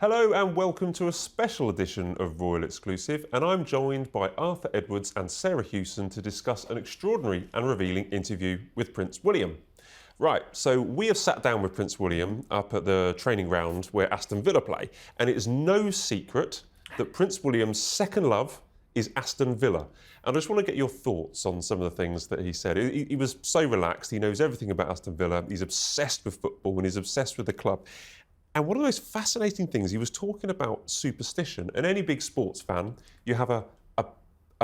Hello and welcome to a special edition of Royal Exclusive, and I'm joined by Arthur Edwards and Sarah Hewson to discuss an extraordinary and revealing interview with Prince William. Right, so we have sat down with Prince William up at the training ground where Aston Villa play, and it is no secret that Prince William's second love is Aston Villa. And I just want to get your thoughts on some of the things that he said. He was so relaxed, he knows everything about Aston Villa, he's obsessed with football and he's obsessed with the club. And one of the most fascinating things, he was talking about superstition. And any big sports fan, you have a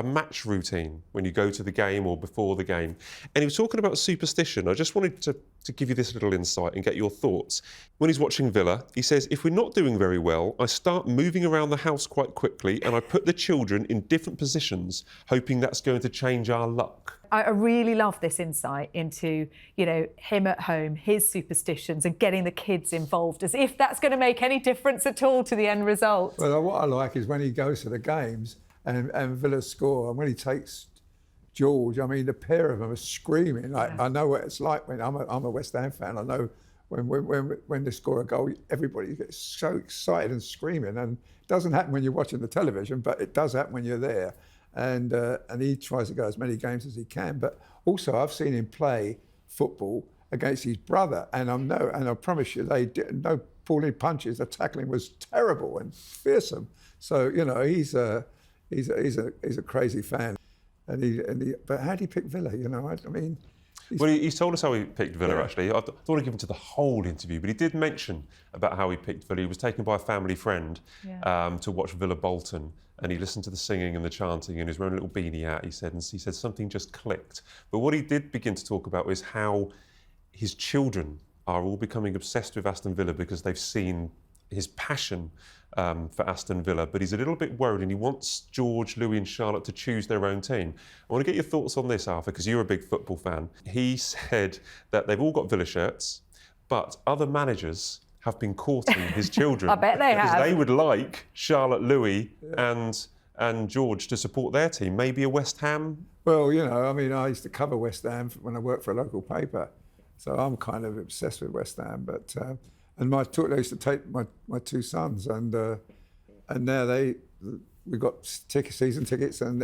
match routine when you go to the game or before the game. And he was talking about superstition. I just wanted to give you this little insight and get your thoughts. When he's watching Villa, he says, if we're not doing very well, I start moving around the house quite quickly and I put the children in different positions, hoping that's going to change our luck. I really love this insight into, him at home, his superstitions and getting the kids involved, as if that's going to make any difference at all to the end result. Well, what I like is when he goes to the games and Villa score, and when he takes George, I mean, the pair of them are screaming. I know what it's like when I'm a West Ham fan. I know when they score a goal, everybody gets so excited and screaming. And it doesn't happen when you're watching the television, but it does happen when you're there. And he tries to go as many games as he can. But also, I've seen him play football against his brother, and I promise you, they didn't no pulling punches. The tackling was terrible and fearsome. So he's a crazy fan. But how do you pick Villa? He's told us how he picked Villa, actually. I don't want to give him to the whole interview, but he did mention about how he picked Villa. He was taken by a family friend to watch Villa Bolton, and he listened to the singing and the chanting, and he was wearing a little beanie hat, he said something just clicked. But what he did begin to talk about was how his children are all becoming obsessed with Aston Villa because they've seen his passion for Aston Villa, but he's a little bit worried and he wants George, Louis and Charlotte to choose their own team. I want to get your thoughts on this, Arthur, because you're a big football fan. He said that they've all got Villa shirts, but other managers have been courting his children. I bet they have. Because they would like Charlotte, Louis and George to support their team, maybe a West Ham. Well, I used to cover West Ham when I worked for a local paper, so I'm kind of obsessed with West Ham, but... And they used to take my two sons, and now we got season tickets, and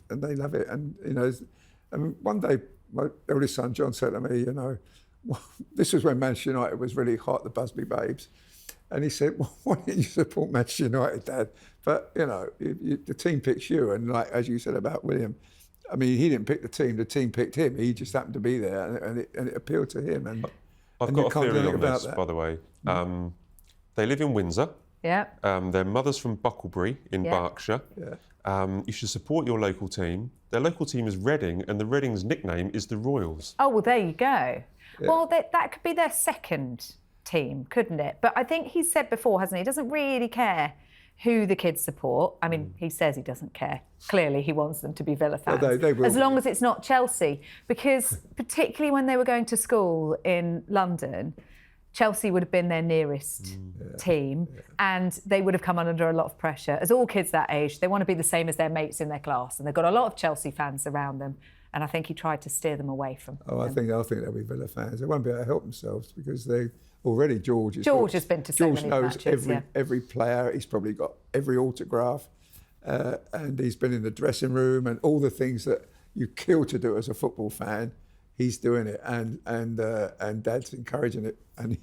they love it. And one day my eldest son John said to me, this was when Manchester United was really hot, the Busby Babes, and he said, well, why didn't you support Manchester United, Dad? But the team picks you, and like as you said about William, I mean, he didn't pick the team picked him. He just happened to be there, and it appealed to him. And I've got a theory on this, by the way. They live in Windsor. Yeah. Their mother's from Bucklebury in Berkshire. Yeah. You should support your local team. Their local team is Reading, and the Reading's nickname is the Royals. Oh, well, there you go. Yeah. Well, that could be their second team, couldn't it? But I think he's said before, hasn't he? He doesn't really care who the kids support. I mean, he says he doesn't care. Clearly, he wants them to be Villa fans. Well, they will as long as it's not Chelsea. Because particularly when they were going to school in London, Chelsea would have been their nearest team, and they would have come under a lot of pressure. As all kids that age, they want to be the same as their mates in their class, and they've got a lot of Chelsea fans around them. And I think he tried to steer them away from them. I think they'll be Villa fans. They won't be able to help themselves because George has been to so many matches. George knows every player. He's probably got every autograph, and he's been in the dressing room, and all the things that you kill to do as a football fan, he's doing it, and Dad's encouraging it. And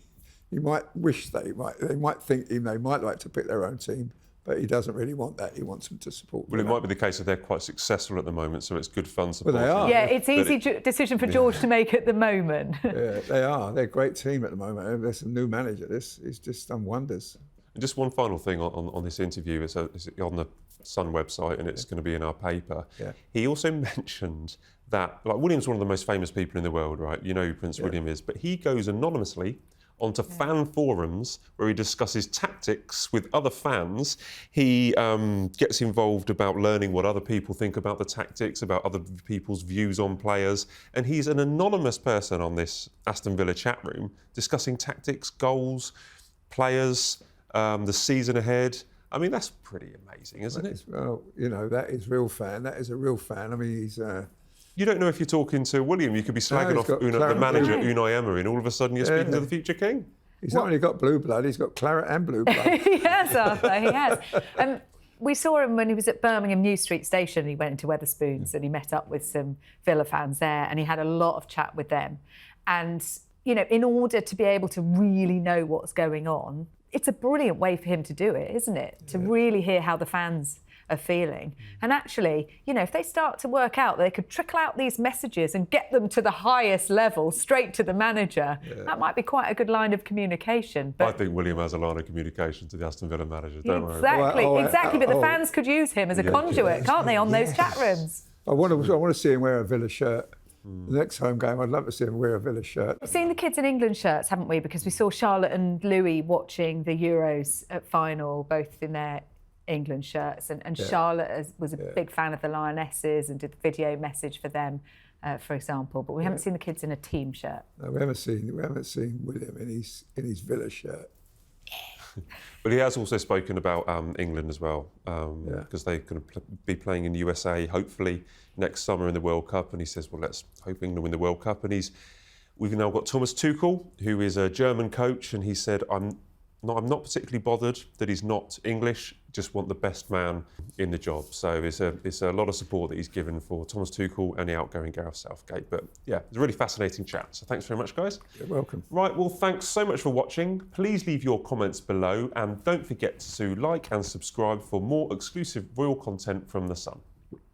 he might wish they might think they might like to pick their own team, but he doesn't really want that. He wants them to support. Well, it might be the case that they're quite successful at the moment, so it's good fun supporting. Well, they are. Yeah, it's easy decision for George to make at the moment. Yeah, they are. They're a great team at the moment. There's a new manager. He's just done wonders. And just one final thing on this interview. It's on the Sun website, and it's going to be in our paper. Yeah. He also mentioned that, like, William's one of the most famous people in the world, right? You know who Prince William is, but he goes anonymously onto fan forums where he discusses tactics with other fans. He gets involved about learning what other people think about the tactics, about other people's views on players. And he's an anonymous person on this Aston Villa chat room discussing tactics, goals, players, the season ahead. I mean, that's pretty amazing, isn't it? Well, that is real fan. That is a real fan. I mean, he's... You don't know if you're talking to William. You could be slagging off the manager, Unai Emery, and all of a sudden you're speaking to the future king. He's not only got blue blood, he's got claret and blue blood. He has, Arthur, he has. We saw him when he was at Birmingham New Street Station. He went into Wetherspoons and he met up with some Villa fans there, and he had a lot of chat with them. And, you know, in order to be able to really know what's going on, it's a brilliant way for him to do it, isn't it? To really hear how the fans are feeling. And actually, you know, if they start to work out, they could trickle out these messages and get them to the highest level, straight to the manager. That might be quite a good line of communication. I think William has a line of communication to the Aston Villa manager, don't worry. Exactly. But the fans could use him as a conduit, can't they, on those chat rooms? I want to see him wear a Villa shirt. The next home game, I'd love to see him wear a Villa shirt. We've seen the kids in England shirts, haven't we? Because we saw Charlotte and Louis watching the Euros at final, both in their England shirts. And Charlotte was a big fan of the Lionesses and did the video message for them, for example. But we haven't seen the kids in a team shirt. No, we haven't seen William in his Villa shirt. But he has also spoken about England as well, because they're going to be playing in the USA, hopefully next summer in the World Cup. And he says, well, let's hope England win the World Cup. And we've now got Thomas Tuchel, who is a German coach, and he said, I'm not particularly bothered that he's not English, just want the best man in the job. So it's a lot of support that he's given for Thomas Tuchel and the outgoing Gareth Southgate. But yeah, it's a really fascinating chat. So thanks very much, guys. You're welcome. Right, well, thanks so much for watching. Please leave your comments below and don't forget to like and subscribe for more exclusive royal content from The Sun.